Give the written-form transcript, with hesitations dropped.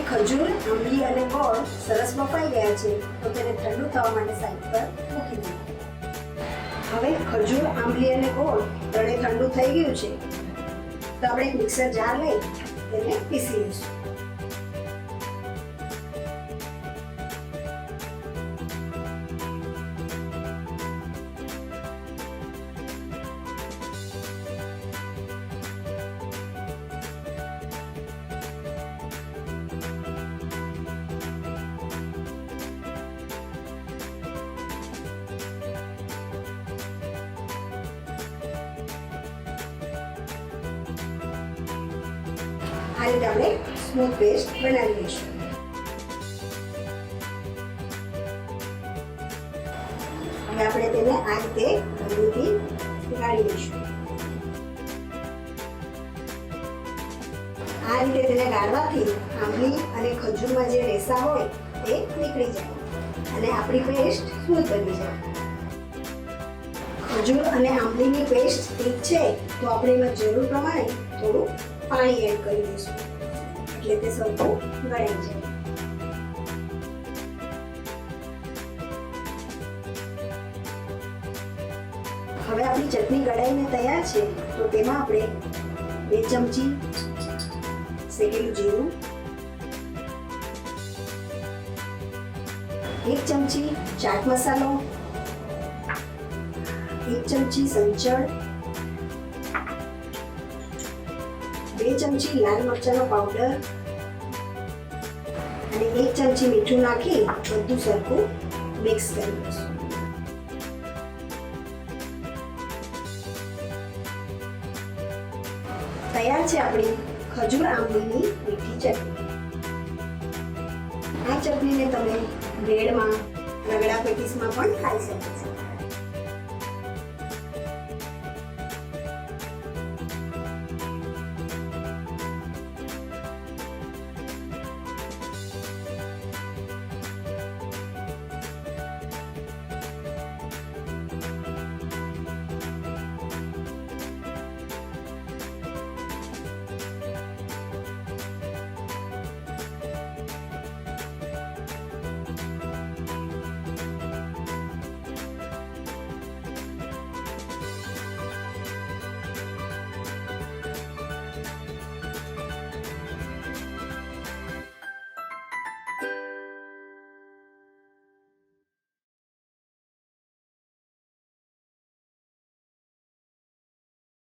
ખજૂર, આંબલી અને ગોળ સરસ બફાઈ ગયા છે તો તેને ઠંડુ થવા માટે સાઈડ પર મૂકી દો. હવે ખજૂર, આંબલી અને ગોળ ત્રણે ઠંડુ થઈ ગયું છે તો આપણે એક મિક્સર જાર લઈ તેને પીસી લઈશું. આ રીતે આપણે સ્મૂથ પેસ્ટ બનાવી લઈશું. હવે આપણે તેને આ રીતે ગરમીથી ગાળી લઈશું. આ રીતે તેને ગાળવાથી આંબલી અને ખજૂરમાં જે રેસા હોય તે નીકળી જાય અને આપણી પેસ્ટ સ્મૂથ બની જાય. ખજૂર અને આંબલીની પેસ્ટ ઠીક છે તો આપણે એમાં જરૂર પ્રમાણે થોડું પાણી એડ કરી દઈશું એટલે તે સરખું ગળાઈ જાય. હવે આપણી ચટણી ગળાઈને તૈયાર છે તો તેમાં આપણે 2 ચમચી શેકેલું જીરું, 1 ચમચી ચાટ મસાલો, 1 ચમચી સંચળ, 2 ચમચી લાલ મરચાંનો પાવડર અને 1 ચમચી મીઠું નાખી બધું સરખું મિક્સ કરી દઈશું. તૈયાર છે આપણી ખજૂર આંબલીની મીઠી ચટણી. આ ચટણીને તમે બ્રેડમાં, રગડા પેટીસમાં પણ ખાઈ શકો છો.